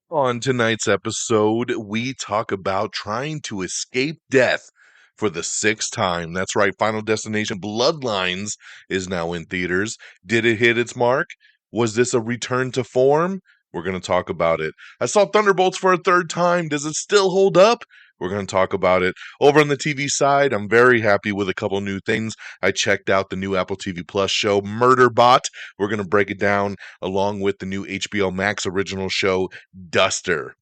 On tonight's episode, we talk about trying to escape death for the sixth time. That's right, Final Destination Bloodlines is now in theaters. Did it hit its mark? Was this a return to form? We're going to talk about it. I saw Thunderbolts for a third time. Does it still hold up? We're going to talk about it. Over on the TV side, I'm very happy with a couple new things. I checked out the new Apple TV Plus show, Murderbot. We're going to break it down along with the new HBO Max original show, Duster.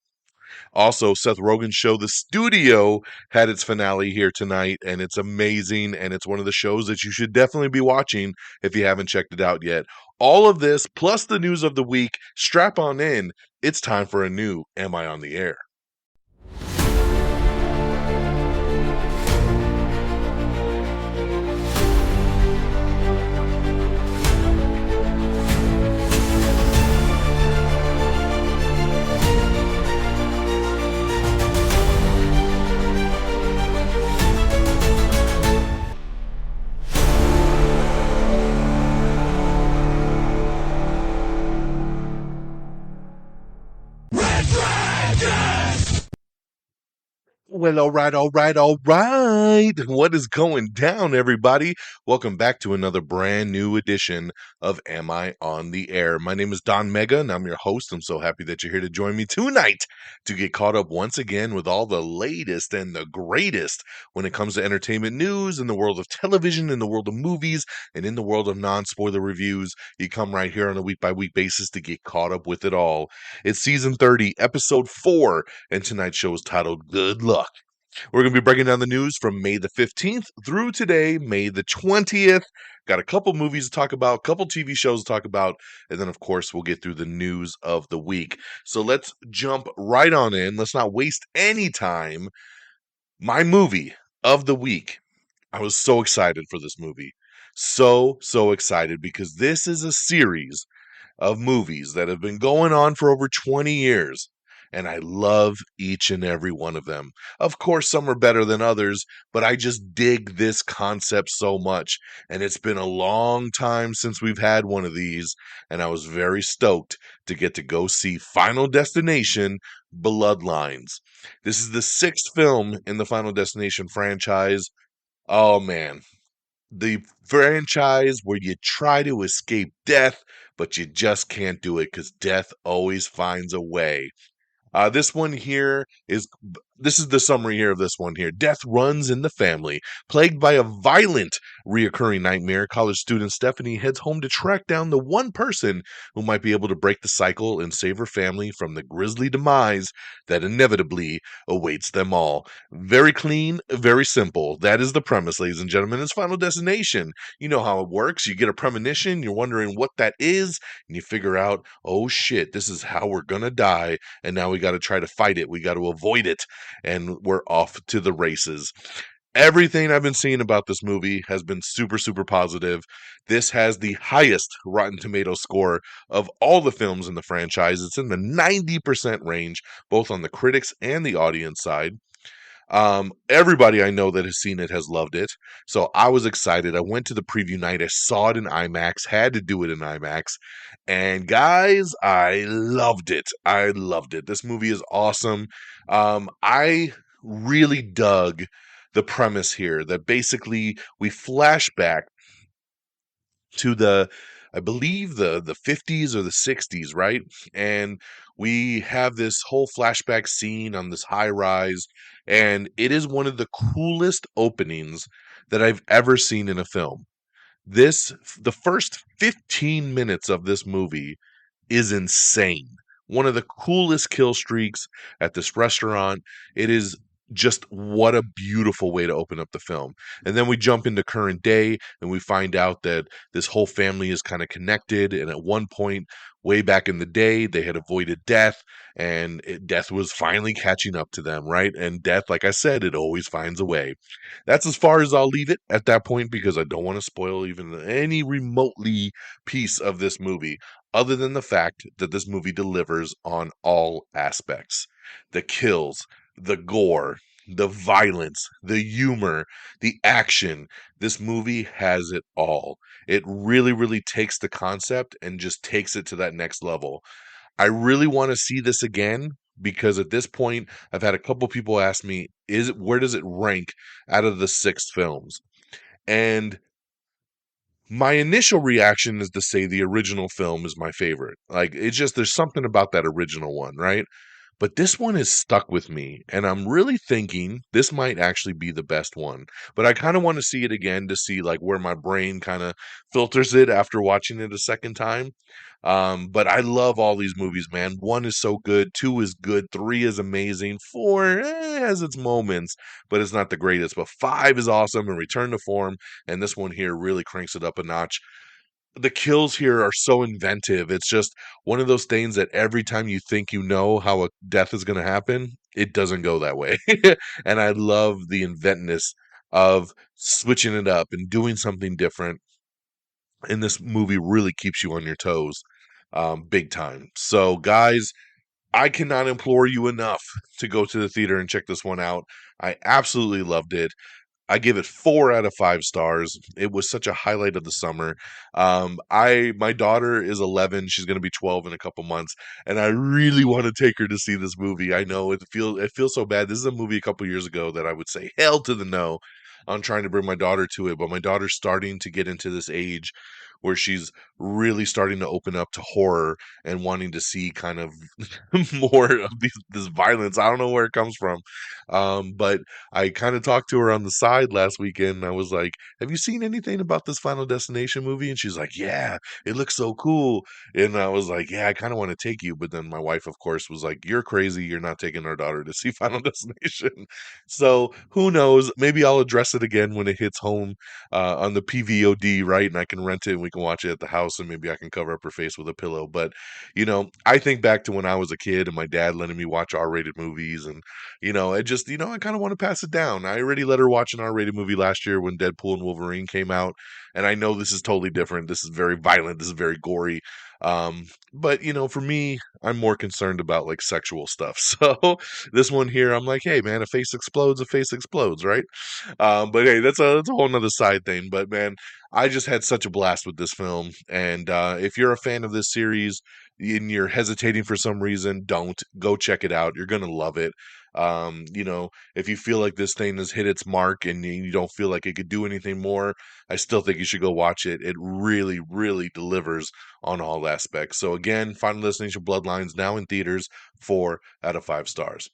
Also, Seth Rogen's show, The Studio, had its finale here tonight, and it's amazing, and it's one of the shows that you should definitely be watching if you haven't checked it out yet. All of this, plus the news of the week, strap on in. It's time for a new Am I on the Air? Well, all right. What is going down, everybody? Welcome back to another brand new edition of Am I on the Air? My name is DONMEGA, and I'm your host. I'm so happy that you're here to join me tonight to get caught up once again with all the latest and the greatest when it comes to entertainment news in the world of television, in the world of movies, and in the world of non-spoiler reviews. You come right here on a week-by-week basis to get caught up with it all. It's season 30, episode 4, and tonight's show is titled Good Luck. We're going to be breaking down the news from May the 15th through today, May the 20th. Got a couple movies to talk about, a couple TV shows to talk about, and then, of course, we'll get through the news of the week. So let's jump right on in. Let's not waste any time. My movie of the week. I was so excited for this movie. So excited because this is a series of movies that have been going on for over 20 years. And I love each and every one of them. Of course, some are better than others, but I just dig this concept so much. And it's been a long time since we've had one of these. And I was very stoked to get to go see Final Destination Bloodlines. This is the sixth film in the Final Destination franchise. Oh man, the franchise where you try to escape death, but you just can't do it because death always finds a way. This one here is this is the summary here of this one here. Death runs in the family. Plagued by a violent reoccurring nightmare, college student Stephanie heads home to track down the one person who might be able to break the cycle and save her family from the grisly demise that inevitably awaits them all. Very clean, very simple. That is the premise, ladies and gentlemen. It's Final Destination. You know how it works. You get a premonition, you're wondering what that is, and you figure out, oh shit, this is how we're gonna die, and now we got to try to fight it. We got to avoid it, and we're off to the races. Everything I've been seeing about this movie has been super positive. This has the highest Rotten Tomato score of all the films in the franchise. It's in the 90% range, both on the critics and the audience side. Everybody I know that has seen it has loved it. So I was excited. I went to the preview night. I saw it in IMAX, had to do it in IMAX. And guys, I loved it. I loved it. This movie is awesome. I really dug the premise here that basically we flash back to I believe the 50s or the 60s, right? And we have this whole flashback scene on this high rise, and it is one of the coolest openings that I've ever seen in a film. The first 15 minutes of this movie is insane. One of the coolest kill streaks at this restaurant. It is just what a beautiful way to open up the film. And then we jump into current day and we find out that this whole family is kind of connected. And at one point, way back in the day, they had avoided death, and death was finally catching up to them, right? And death, like I said, it always finds a way. That's as far as I'll leave it at that point because I don't want to spoil even any remotely piece of this movie, other than the fact that this movie delivers on all aspects. The kills, the gore, the violence, the humor, the action. This movie has it all. It really takes the concept and just takes it to that next level. I really want to see this again because at this point, I've had a couple people ask me, where does it rank out of the 6 films? And my initial reaction is to say the original film is my favorite. Like, it's just, there's something about that original one, right? But this one is stuck with me, and I'm really thinking this might actually be the best one. But I kind of want to see it again to see like where my brain kind of filters it after watching it a second time. But I love all these movies, man. 1 is so good, 2 is good, 3 is amazing, 4 has its moments, but it's not the greatest. But 5 is awesome, and Return to Form, and this one here really cranks it up a notch. The kills here are so inventive. It's just one of those things that every time you think you know how a death is going to happen, it doesn't go that way. And I love the inventness of switching it up and doing something different. And this movie really keeps you on your toes, big time. So, guys, I cannot implore you enough to go to the theater and check this one out. I absolutely loved it. I give it 4 out of 5 stars. It was such a highlight of the summer. My daughter is 11. She's going to be 12 in a couple months, and I really want to take her to see this movie. I know it feels so bad. This is a movie a couple years ago that I would say hell to the no on trying to bring my daughter to it, but my daughter's starting to get into this age where she's really starting to open up to horror and wanting to see kind of more of this violence. I don't know where it comes from, but I kind of talked to her on the side last weekend. And I was like, "Have you seen anything about this Final Destination movie?" And she's like, "Yeah, it looks so cool." And I was like, "Yeah, I kind of want to take you." But then my wife, of course, was like, "You're crazy. You're not taking our daughter to see Final Destination." So who knows? Maybe I'll address it again when it hits home on the PVOD, right? And I can rent it and we can watch it at the house, and maybe I can cover up her face with a pillow. But I think back to when I was a kid and my dad letting me watch R-rated movies, and it just, I kind of want to pass it down. I already let her watch an R-rated movie last year when Deadpool and Wolverine came out, and I know this is totally different. This is very violent. This is very gory. But for me, I'm more concerned about like sexual stuff. So this one here, I'm like, hey man, a face explodes, right? But hey, that's a whole nother side thing. But man, I just had such a blast with this film. And if you're a fan of this series and you're hesitating for some reason, don't go check it out. You're gonna love it. If you feel like this thing has hit its mark and you don't feel like it could do anything more, I still think you should go watch it. It really, really delivers on all aspects. So again, Final Destination Bloodlines now in theaters, 4 out of 5 stars.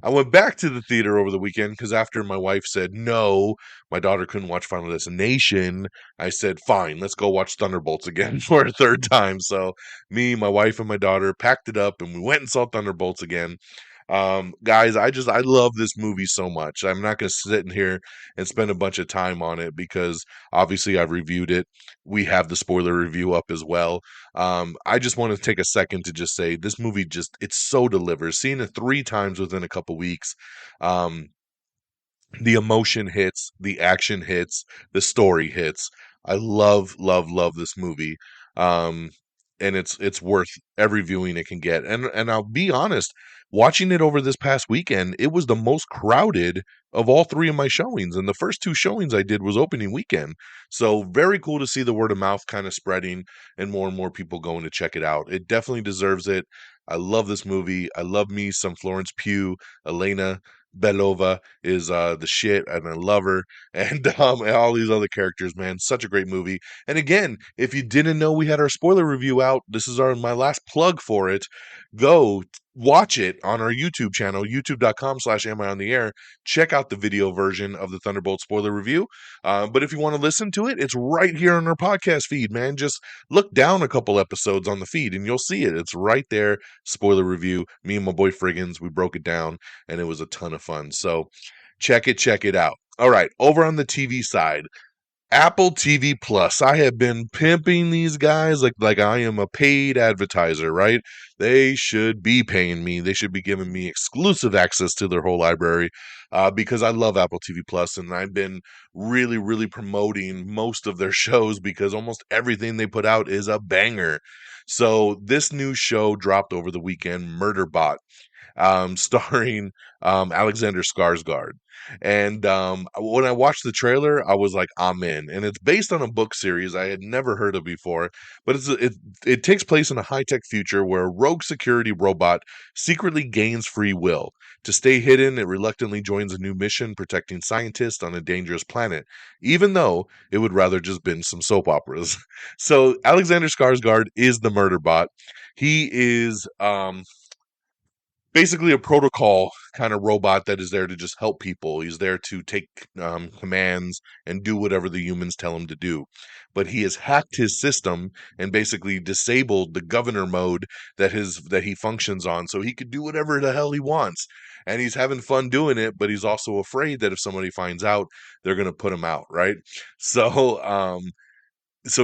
I went back to the theater over the weekend because after my wife said no, my daughter couldn't watch Final Destination. I said, fine, let's go watch Thunderbolts again for a third time. So me, my wife, and my daughter packed it up and we went and saw Thunderbolts again. Guys, I love this movie so much. I'm not going to sit in here and spend a bunch of time on it because obviously I've reviewed it. We have the spoiler review up as well. I just want to take a second to just say this movie it's so delivers. Seeing it 3 times within a couple weeks. Um, the emotion hits, the action hits, the story hits. I love, love, love this movie. Um, and it's worth every viewing it can get. And I'll be honest, watching it over this past weekend, it was the most crowded of all 3 of my showings. And the first 2 showings I did was opening weekend. So very cool to see the word of mouth kind of spreading and more people going to check it out. It definitely deserves it. I love this movie. I love me some Florence Pugh, Elena Belova is the shit, and I love her, and all these other characters, man. Such a great movie. And again, if you didn't know we had our spoiler review out, this is my last plug for it. Go watch it on our YouTube channel, youtube.com/am I on the air. Check out the video version of the Thunderbolt spoiler review. But if you want to listen to it, it's right here on our podcast feed, man. Just look down a couple episodes on the feed and you'll see it. It's right there. Spoiler review. Me and my boy Friggins, we broke it down and it was a ton of fun. So check it out. All right, over on the TV side, Apple TV Plus. I have been pimping these guys like I am a paid advertiser, right? They should be paying me. They should be giving me exclusive access to their whole library because I love Apple TV Plus, and I've been really, really promoting most of their shows because almost everything they put out is a banger. So this new show dropped over the weekend, Murderbot. starring Alexander Skarsgård. And when I watched the trailer, I was like, I'm in. And it's based on a book series I had never heard of before, but it takes place in a high-tech future where a rogue security robot secretly gains free will. To stay hidden, it reluctantly joins a new mission protecting scientists on a dangerous planet, even though it would rather just binge some soap operas. So Alexander Skarsgård is the Murderbot. He is basically a protocol kind of robot that is there to just help people. He's there to take commands and do whatever the humans tell him to do. But he has hacked his system and basically disabled the governor mode that he functions on, so he could do whatever the hell he wants. And he's having fun doing it, but he's also afraid that if somebody finds out, they're going to put him out, right? So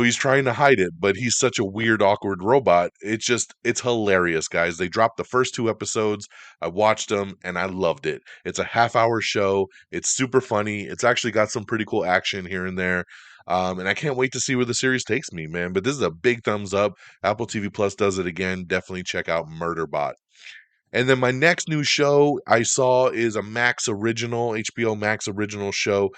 he's trying to hide it, but he's such a weird, awkward robot. It's hilarious, guys. They dropped the first two episodes. I watched them and I loved it. It's a half-hour show. It's super funny. It's actually got some pretty cool action here and there. And I can't wait to see where the series takes me, man. But this is a big thumbs up. Apple TV Plus does it again. Definitely check out Murderbot. And then my next new show I saw is a Max original, HBO Max original show,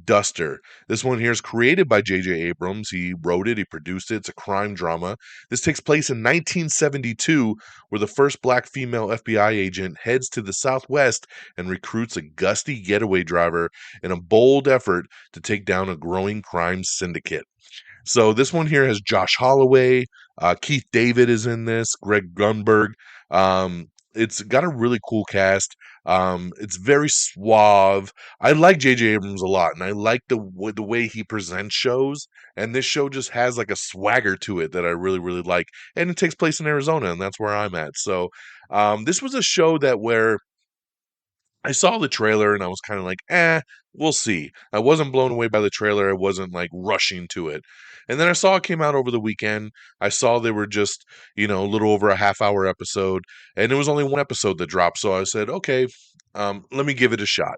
Duster. This one here is created by J.J. Abrams. He wrote it, he produced it. It's a crime drama. This takes place in 1972, where the first black female FBI agent heads to the Southwest and recruits a gusty getaway driver in a bold effort to take down a growing crime syndicate. So this one here has Josh Holloway, Keith David is in this, Greg Grunberg. It's got a really cool cast. It's very suave. I like J.J. Abrams a lot, and I like the way he presents shows. And this show just has like a swagger to it that I really really like. And it takes place in Arizona, and that's where I'm at. So this was a show that where I saw the trailer and I was kind of like, we'll see. I wasn't blown away by the trailer. I wasn't like rushing to it. And then I saw it came out over the weekend. I saw they were just, a little over a half hour episode, and it was only one episode that dropped. So I said, okay, let me give it a shot.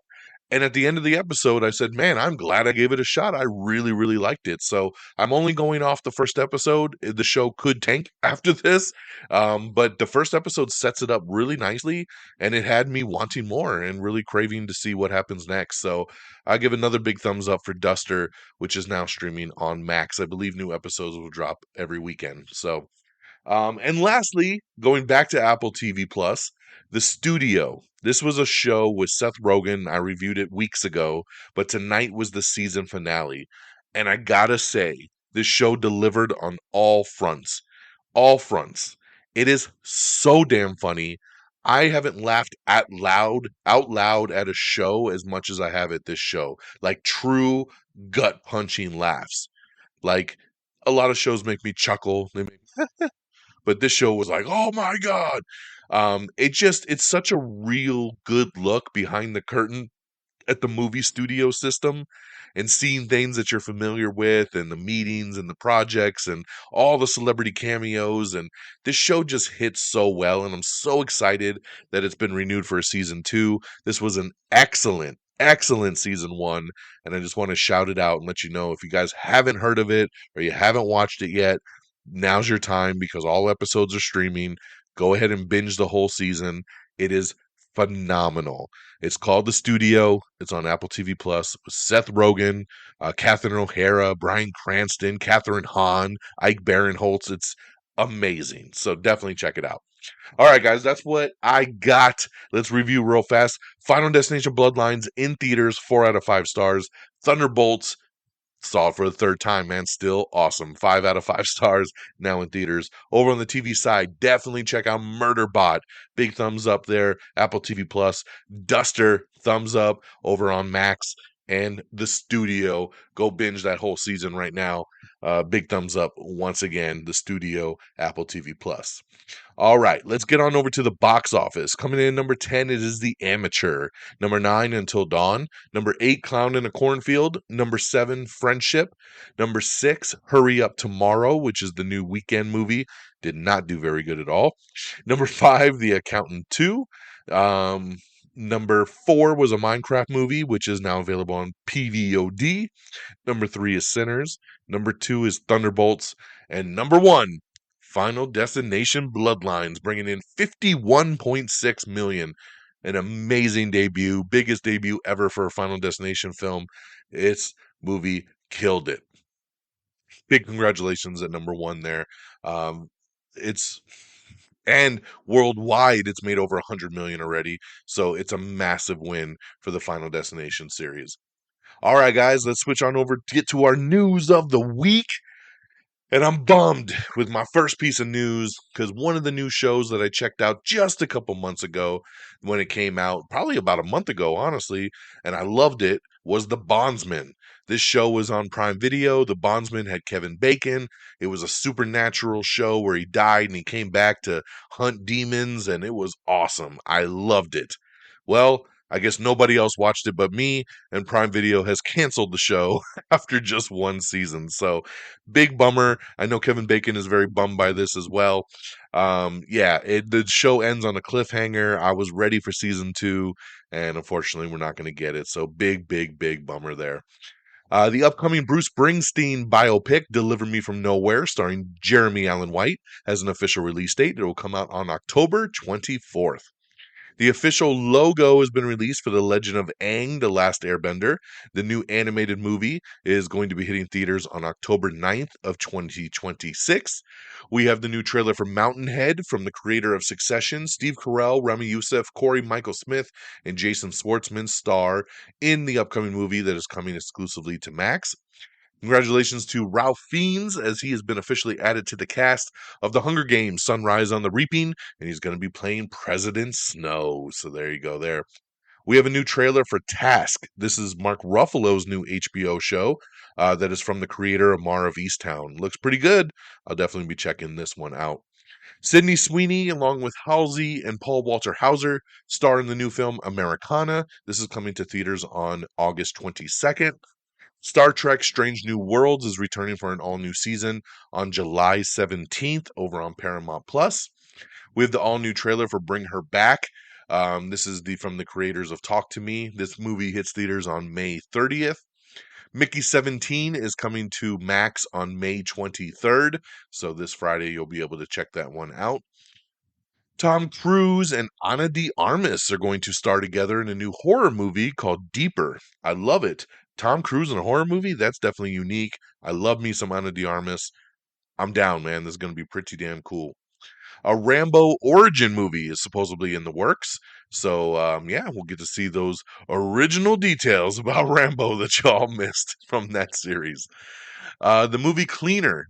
And at the end of the episode, I said, man, I'm glad I gave it a shot. I really, really liked it. So I'm only going off the first episode. The show could tank after this. But the first episode sets it up really nicely, and it had me wanting more and really craving to see what happens next. So I give another big thumbs up for Duster, which is now streaming on Max. I believe new episodes will drop every weekend. So and lastly, going back to Apple TV Plus, The Studio. This was a show with Seth Rogen. I reviewed it weeks ago, but tonight was the season finale. And I gotta say, this show delivered on all fronts. All fronts. It is so damn funny. I haven't laughed out loud at a show as much as I have at this show. Like true gut punching laughs. Like a lot of shows make me chuckle. They make but this show was like, oh my God. It's such a real good look behind the curtain at the movie studio system and seeing things that you're familiar with and the meetings and the projects and all the celebrity cameos. And this show just hits so well. And I'm so excited that it's been renewed for a season two. This was an excellent season one. And I just want to shout it out and let you know if you guys haven't heard of it or you haven't watched it yet, now's your time because all episodes are streaming. Go ahead and binge the whole season. It is phenomenal. It's called The Studio. It's on Apple TV Plus with Seth Rogen, Catherine O'Hara, Bryan Cranston, Catherine Hahn, Ike Barinholtz. It's amazing. So definitely check it out. All right, guys, that's what I got. Let's review real fast. Final Destination Bloodlines in theaters, 4 out of 5 stars. Thunderbolts, saw it for the third time, man. Still awesome. 5 out of 5 stars now in theaters. Over on the TV side, definitely check out Murderbot. Big thumbs up there. Apple TV Plus. Duster, thumbs up over on Max. And The Studio. Go binge that whole season right now. Big thumbs up once again. The Studio, Apple TV Plus. All right, let's get on over to the box office. Coming in number 10, it is The Amateur. Number 9, Until Dawn. Number 8, Clown in a Cornfield. Number 7, Friendship. Number 6, Hurry Up Tomorrow, which is the new Weekend movie. Did not do very good at all. Number 5, The Accountant 2. Number 4 was a Minecraft movie, which is now available on PVOD. Number 3 is Sinners. Number 2 is Thunderbolts. And number 1, Final Destination Bloodlines, bringing in 51.6 million. An amazing debut, biggest debut ever for a Final Destination film. Its movie killed it. Big congratulations at number one there. It's and worldwide, it's made over 100 million already. So it's a massive win for the Final Destination series. All right, guys, let's switch on over to get to our news of the week. And I'm bummed with my first piece of news because one of the new shows that I checked out just a couple months ago when it came out, probably about a month ago, honestly, and I loved it, was The Bondsman. This show was on Prime Video. The Bondsman had Kevin Bacon. It was a supernatural show where he died and he came back to hunt demons, and it was awesome. I loved it. Well, I guess nobody else watched it but me, and Prime Video has canceled the show after just one season. So, big bummer. I know Kevin Bacon is very bummed by this as well. The show ends on a cliffhanger. I was ready for season two, and unfortunately, we're not going to get it. So, big bummer there. The upcoming Bruce Springsteen biopic, Deliver Me From Nowhere, starring Jeremy Allen White, has an official release date. It will come out on October 24th. The official logo has been released for The Legend of Aang, The Last Airbender. The new animated movie is going to be hitting theaters on October 9th of 2026. We have the new trailer for Mountainhead from the creator of Succession. Steve Carell, Rami Youssef, Corey Michael Smith, and Jason Schwartzman star in the upcoming movie that is coming exclusively to Max. Congratulations to Ralph Fiennes, as he has been officially added to the cast of The Hunger Games: Sunrise on the Reaping, and he's going to be playing President Snow. So there you go there. We have a new trailer for Task. This is Mark Ruffalo's new HBO show that is from the creator of Mar of Easttown. Looks pretty good. I'll definitely be checking this one out. Sydney Sweeney, along with Halsey and Paul Walter Hauser, star in the new film Americana. This is coming to theaters on August 22nd. Star Trek Strange New Worlds is returning for an all-new season on July 17th over on Paramount Plus. We have the all-new trailer for Bring Her Back. This is from the creators of Talk to Me. This movie hits theaters on May 30th. Mickey 17 is coming to Max on May 23rd. So this Friday you'll be able to check that one out. Tom Cruise and Ana de Armas are going to star together in a new horror movie called Deeper. I love it. Tom Cruise in a horror movie? That's definitely unique. I love me some Ana de Armas. I'm down, man. This is going to be pretty damn cool. A Rambo origin movie is supposedly in the works. So, we'll get to see those original details about Rambo that y'all missed from that series. The movie Cleaner,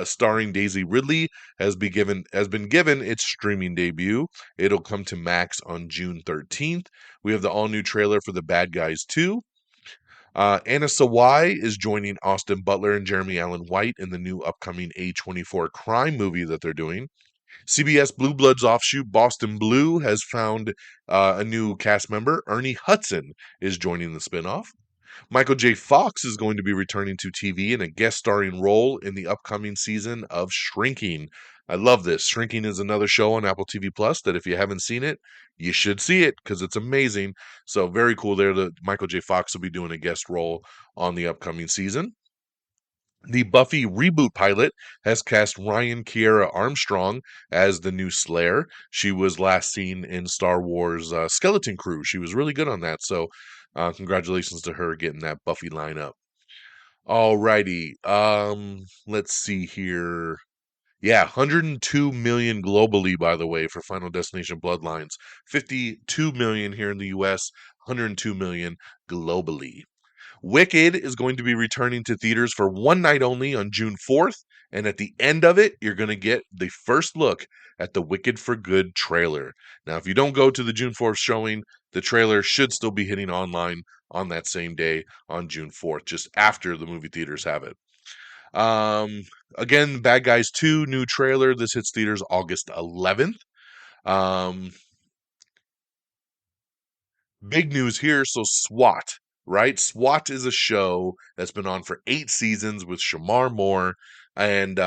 starring Daisy Ridley, has been given its streaming debut. It'll come to Max on June 13th. We have the all-new trailer for The Bad Guys 2. Anna Sawai is joining Austin Butler and Jeremy Allen White in the new upcoming A24 crime movie that they're doing. CBS Blue Bloods offshoot Boston Blue has found a new cast member. Ernie Hudson is joining the spinoff. Michael J. Fox is going to be returning to TV in a guest starring role in the upcoming season of Shrinking. I love this. Shrinking is another show on Apple TV Plus that if you haven't seen it, you should see it because it's amazing. So very cool there that Michael J. Fox will be doing a guest role on the upcoming season. The Buffy reboot pilot has cast Ryan Kiera Armstrong as the new Slayer. She was last seen in Star Wars Skeleton Crew. She was really good on that. So congratulations to her getting that Buffy lineup. Alrighty. Let's see here. Yeah, 102 million globally, by the way, for Final Destination Bloodlines. 52 million here in the US, 102 million globally. Wicked is going to be returning to theaters for one night only on June 4th. And at the end of it, you're going to get the first look at the Wicked for Good trailer. Now, if you don't go to the June 4th showing, the trailer should still be hitting online on that same day on June 4th, just after the movie theaters have it. Again, Bad Guys 2 new trailer. This hits theaters August 11th. Big news here. So SWAT, right? SWAT is a show that's been on for 8 seasons with Shamar Moore, and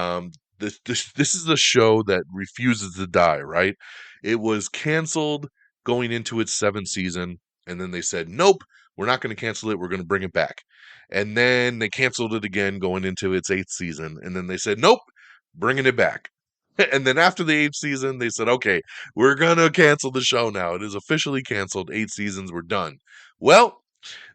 this is a show that refuses to die, right? It was canceled going into its 7th season, and then they said, nope, we're not going to cancel it. We're going to bring it back. And then they canceled it again going into its 8th season, and then they said, nope, bringing it back. And then after the eighth season, they said, okay, we're going to cancel the show now. It is officially canceled. 8 seasons were done. Well,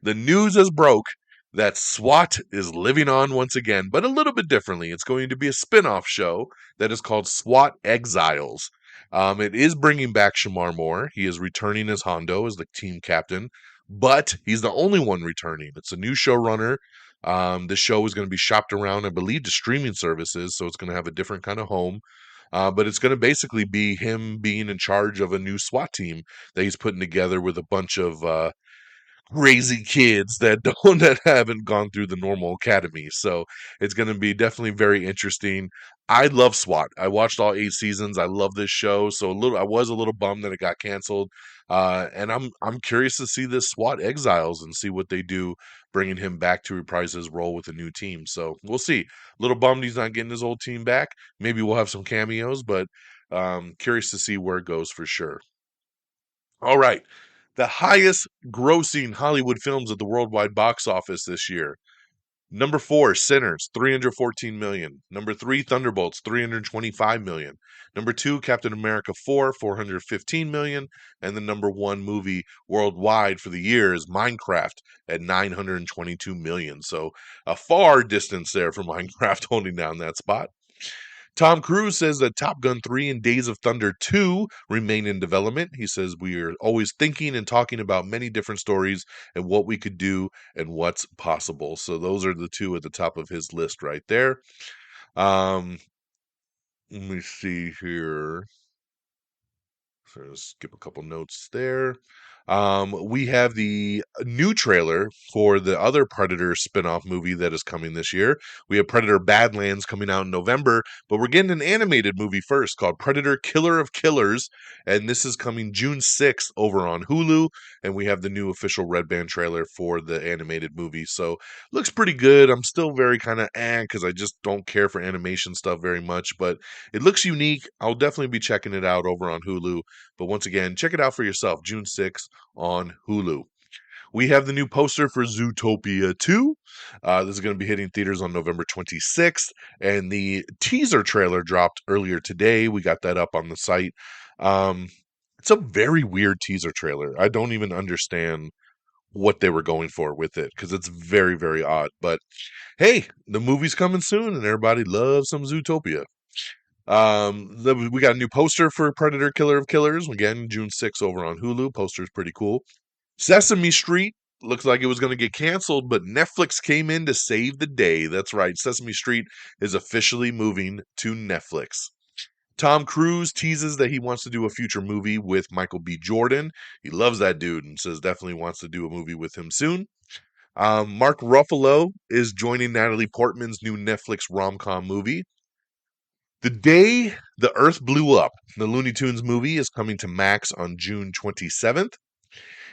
the news has broke that SWAT is living on once again, but a little bit differently. It's going to be a spin-off show that is called SWAT Exiles. It is bringing back Shamar Moore. He is returning as Hondo, as the team captain, but he's the only one returning. It's a new showrunner. The show is going to be shopped around, I believe, to streaming services, so it's going to have a different kind of home. But it's going to basically be him being in charge of a new SWAT team that he's putting together with a bunch of crazy kids that don't that haven't gone through the normal academy. So it's going to be definitely very interesting. I love SWAT. I watched all 8 seasons. I love this show. So I was a little bummed that it got canceled. And I'm curious to see this SWAT Exiles and see what they do, bringing him back to reprise his role with a new team. So we'll see. A little bummed he's not getting his old team back. Maybe we'll have some cameos, but curious to see where it goes for sure. All right. The highest grossing Hollywood films at the worldwide box office this year. Number 4, Sinners, 314 million. Number 3, Thunderbolts, 325 million. Number 2, Captain America 4, 415 million. And the number 1 movie worldwide for the year is Minecraft at 922 million. So a far distance there from Minecraft holding down that spot. Tom Cruise says that Top Gun 3 and Days of Thunder 2 remain in development. He says we are always thinking and talking about many different stories and what we could do and what's possible. So those are the two at the top of his list right there. Let me see here. So let's skip a couple notes there. We have the new trailer for the other Predator spinoff movie that is coming this year. We have Predator Badlands coming out in November, but we're getting an animated movie first called Predator Killer of Killers, and this is coming June 6th over on Hulu, and we have the new official Red Band trailer for the animated movie. So looks pretty good. I'm still very kind of because I just don't care for animation stuff very much, but it looks unique. I'll definitely be checking it out over on Hulu. But once again, check it out for yourself, June 6th on Hulu. We have the new poster for Zootopia 2. This is going to be hitting theaters on November 26th. And the teaser trailer dropped earlier today. We got that up on the site. It's a very weird teaser trailer. I don't even understand what they were going for with it because it's very, very odd. But hey, the movie's coming soon and everybody loves some Zootopia. We got a new poster for Predator Killer of Killers. Again, June 6th over on Hulu. Poster's pretty cool. Sesame Street looks like it was going to get canceled, but Netflix came in to save the day. That's right. Sesame Street is officially moving to Netflix. Tom Cruise teases that he wants to do a future movie with Michael B. Jordan. He loves that dude and says definitely wants to do a movie with him soon. Mark Ruffalo is joining Natalie Portman's new Netflix rom-com movie. The Day the Earth Blew Up, the Looney Tunes movie, is coming to Max on June 27th.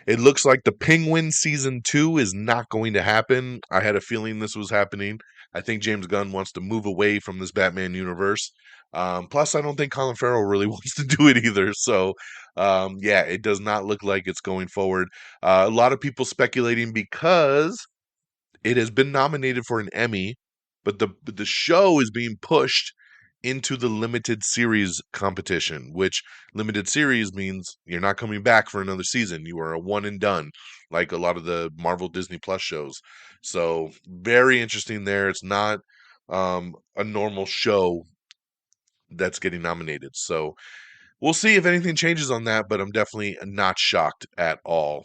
It looks like the Penguin season 2 is not going to happen. I had a feeling this was happening. I think James Gunn wants to move away from this Batman universe. Plus, I don't think Colin Farrell really wants to do it either. So, yeah, it does not look like it's going forward. A lot of people speculating because it has been nominated for an Emmy, but the show is being pushed into the limited series competition, which limited series means you're not coming back for another season. You are a one and done, like a lot of the Marvel Disney Plus shows. So very interesting there. It's not a normal show that's getting nominated. So we'll see if anything changes on that, but I'm definitely not shocked at all.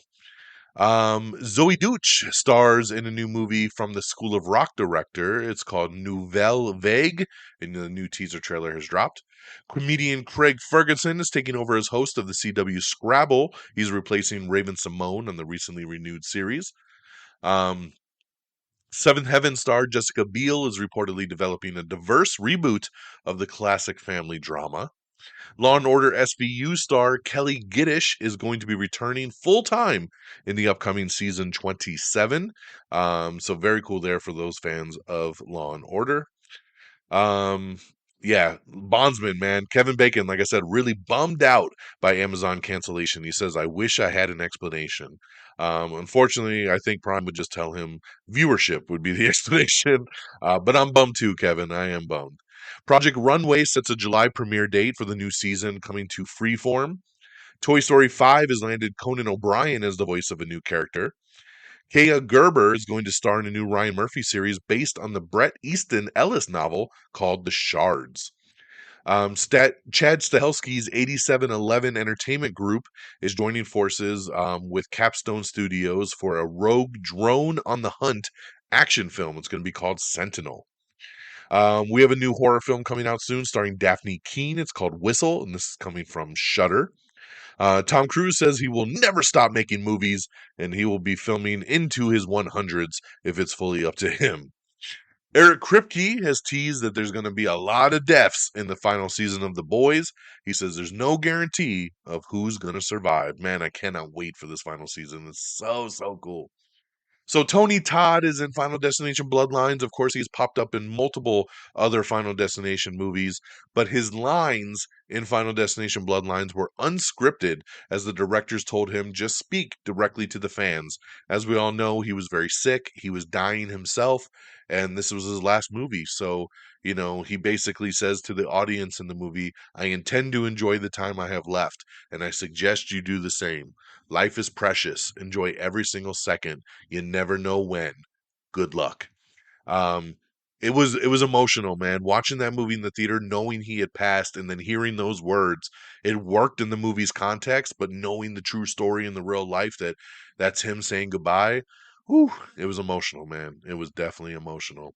Zoe Deutch stars in a new movie from the School of Rock director. It's called Nouvelle Vague, and the new teaser trailer has dropped. Comedian Craig Ferguson is taking over as host of the CW Scrabble. He's replacing Raven Simone on the recently renewed series. Seventh Heaven star Jessica Biel is reportedly developing a diverse reboot of the classic family drama. Law and Order SVU star Kelly Giddish is going to be returning full time in the upcoming season 27. So very cool there for those fans of Law and Order. Yeah, Bondsman, man. Kevin Bacon, like I said, really bummed out by Amazon cancellation. He says, I wish I had an explanation. Unfortunately, I think Prime would just tell him viewership would be the explanation. But I'm bummed too, Kevin. I am bummed. Project Runway sets a July premiere date for the new season coming to Freeform. Toy Story 5 has landed Conan O'Brien as the voice of a new character. Kaya Gerber is going to star in a new Ryan Murphy series based on the Bret Easton Ellis novel called The Shards. Chad Stahelski's 8711 Entertainment Group is joining forces with Capstone Studios for a rogue drone on the hunt action film. It's going to be called Sentinel. We have a new horror film coming out soon starring Daphne Keane. It's called Whistle, and this is coming from Shudder. Tom Cruise says he will never stop making movies, and he will be filming into his 100s if it's fully up to him. Eric Kripke has teased that there's going to be a lot of deaths in the final season of The Boys. He says there's no guarantee of who's going to survive. Man, I cannot wait for this final season. It's so cool. So Tony Todd is in Final Destination Bloodlines. Of course, he's popped up in multiple other Final Destination movies, but his lines in Final Destination Bloodlines were unscripted as the directors told him just speak directly to the fans. As we all know, he was very sick, he was dying himself, and this was his last movie. So, he basically says to the audience in the movie, I intend to enjoy the time I have left, and I suggest you do the same. Life is precious. Enjoy every single second. You never know when. Good luck. Um, it was emotional, man. Watching that movie in the theater, knowing he had passed, and then hearing those words, it worked in the movie's context. But knowing the true story in the real life, that's him saying goodbye. Whew, it was emotional, man. It was definitely emotional.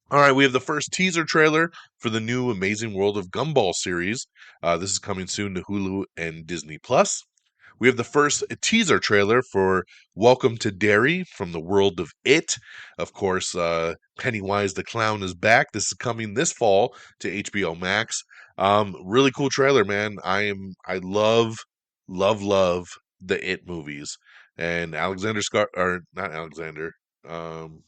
All right, we have the first teaser trailer for the new Amazing World of Gumball series. This is coming soon to Hulu and Disney Plus. We have the first teaser trailer for Welcome to Derry from the world of It. Of course, Pennywise the Clown is back. This is coming this fall to HBO Max. Really cool trailer, man. I love the It movies. And Alexander Scar or not Alexander. Um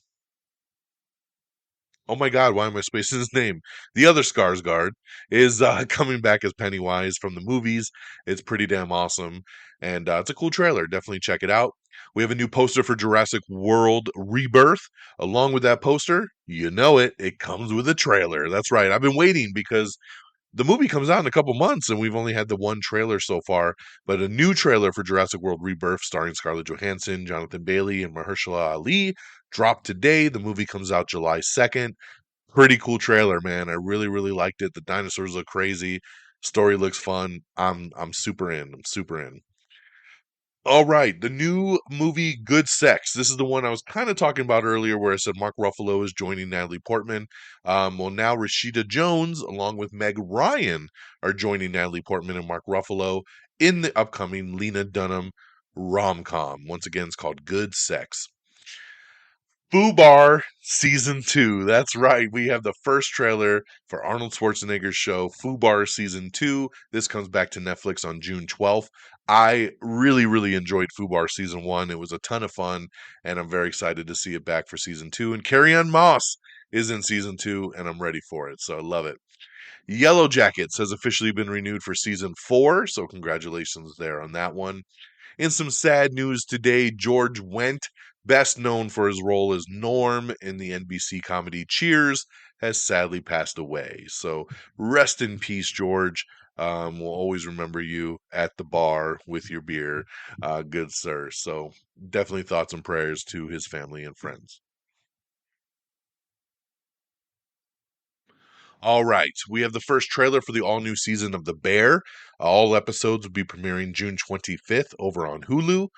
Oh my God, why am I spacing his name? The other Skarsgård is coming back as Pennywise from the movies. It's pretty damn awesome. And it's a cool trailer. Definitely check it out. We have a new poster for Jurassic World Rebirth. Along with that poster, you know it comes with a trailer. That's right. I've been waiting because the movie comes out in a couple months and we've only had the one trailer so far. But a new trailer for Jurassic World Rebirth starring Scarlett Johansson, Jonathan Bailey, and Mahershala Ali dropped today. The movie comes out July 2nd. Pretty cool trailer, man. I really liked it. The dinosaurs look crazy. Story looks fun. I'm super in. I'm super in. All right, the new movie Good Sex. This is the one I was kind of talking about earlier where I said Mark Ruffalo is joining Natalie Portman. Well, now Rashida Jones, along with Meg Ryan, are joining Natalie Portman and Mark Ruffalo in the upcoming Lena Dunham rom-com. Once again, it's called Good Sex. Fubar Season 2. That's right. We have the first trailer for Arnold Schwarzenegger's show, Fubar Season 2. This comes back to Netflix on June 12th. I really enjoyed Fubar Season 1. It was a ton of fun, and I'm very excited to see it back for Season 2. And Carrie-Anne Moss is in Season 2, and I'm ready for it, so I love it. Yellow Jackets has officially been renewed for Season 4, so congratulations there on that one. In some sad news today, George Wendt, best known for his role as Norm in the NBC comedy Cheers, has sadly passed away. So rest in peace, George. We'll always remember you at the bar with your beer, good sir. So definitely thoughts and prayers to his family and friends. All right, we have the first trailer for the all new season of The Bear. All episodes will be premiering June 25th over on Hulu.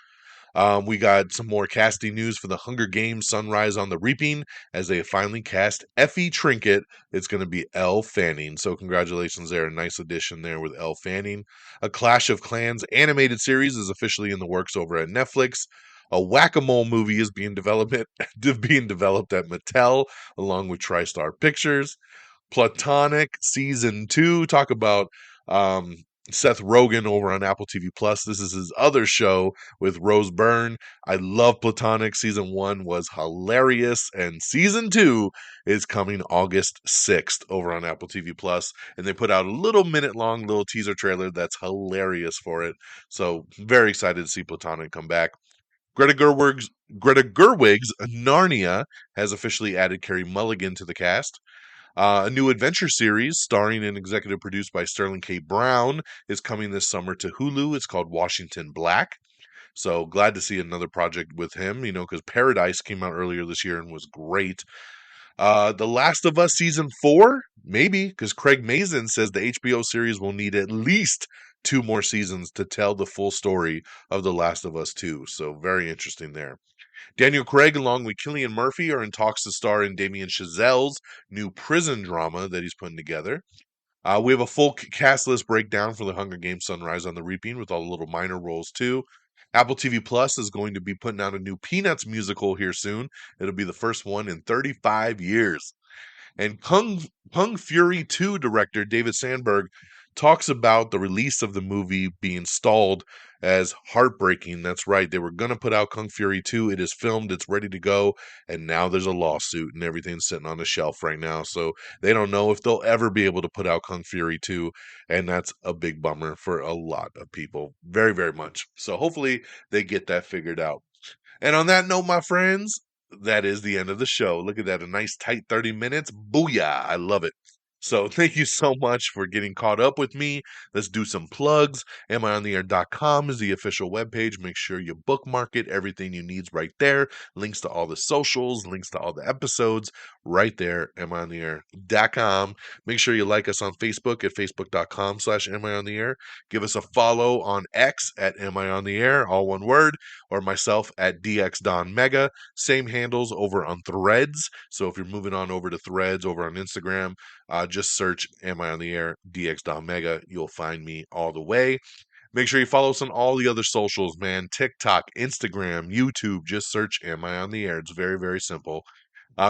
We got some more casting news for the Hunger Games Sunrise on the Reaping as they finally cast Effie Trinket. It's going to be Elle Fanning. So, congratulations there. A nice addition there with Elle Fanning. A Clash of Clans animated series is officially in the works over at Netflix. A whack-a-mole movie is being developed at Mattel along with TriStar Pictures. Platonic season 2. Talk about um, Seth Rogen over on Apple TV Plus. This is his other show with Rose Byrne. I love Platonic. Season 1 was hilarious, and season 2 is coming August 6th over on Apple TV Plus. And they put out a little minute-long little teaser trailer that's hilarious for it. So very excited to see Platonic come back. Greta Gerwig's Narnia has officially added Carey Mulligan to the cast. A new adventure series starring and executive produced by Sterling K. Brown is coming this summer to Hulu. It's called Washington Black. So glad to see another project with him, because Paradise came out earlier this year and was great. The Last of Us season 4, maybe, because Craig Mazin says the HBO series will need at least 2 more seasons to tell the full story of The Last of Us 2. So very interesting there. Daniel Craig, along with Cillian Murphy, are in talks to star in Damien Chazelle's new prison drama that he's putting together. We have a full cast list breakdown for the Hunger Games Sunrise on the Reaping with all the little minor roles too. Apple TV Plus is going to be putting out a new Peanuts musical here soon. It'll be the first one in 35 years. And Kung Fury 2 director David Sandberg talks about the release of the movie being stalled as heartbreaking. That's right. They were going to put out Kung Fury 2. It is filmed, it's ready to go, and now there's a lawsuit and everything's sitting on the shelf right now. So they don't know if they'll ever be able to put out Kung Fury 2, and that's a big bummer for a lot of people. Very, very much. So hopefully they get that figured out. And on that note, my friends, that is the end of the show. Look at that, a nice tight 30 minutes. Booyah. I love it. So thank you so much for getting caught up with me. Let's do some plugs. AmIOnTheAir.com is the official webpage. Make sure you bookmark it. Everything you need is right there. Links to all the socials, links to all the episodes right there. AmIOnTheAir.com. Make sure you like us on Facebook at Facebook.com/AmIOnTheAir. Give us a follow on X at AmIOnTheAir, all one word, or myself at DXDonMega. Same handles over on Threads. So if you're moving on over to Threads over on Instagram, just search Am I on the Air DX.Mega. You'll find me all the way. Make sure you follow us on all the other socials, man. TikTok, Instagram, YouTube. Just search Am I on the Air. It's very, very simple.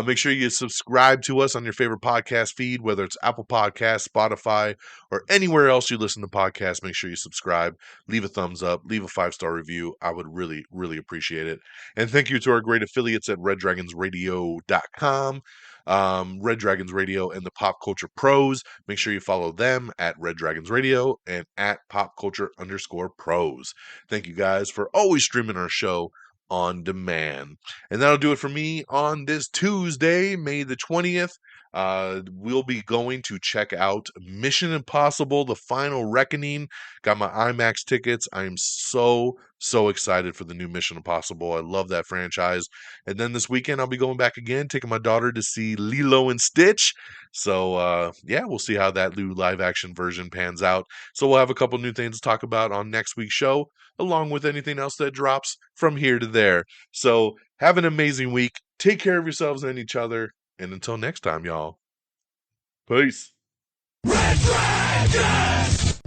Make sure you subscribe to us on your favorite podcast feed, whether it's Apple Podcasts, Spotify, or anywhere else you listen to podcasts. Make sure you subscribe, leave a thumbs up, leave a 5-star review. I would really, really appreciate it. And thank you to our great affiliates at RedDragonsRadio.com, Red Dragons Radio, and the Pop Culture Pros. Make sure you follow them at Red Dragons Radio and at PopCulture_Pros. Thank you guys for always streaming our show on demand. And that'll do it for me on this Tuesday, May the 20th. We'll be going to check out Mission Impossible, The Final Reckoning. Got my IMAX tickets. I am so excited for the new Mission Impossible. I love that franchise. And then this weekend, I'll be going back again, taking my daughter to see Lilo and Stitch. So, yeah, we'll see how that new live action version pans out. So we'll have a couple new things to talk about on next week's show, along with anything else that drops from here to there. So have an amazing week. Take care of yourselves and each other. And until next time, y'all. Peace. Red Dragon!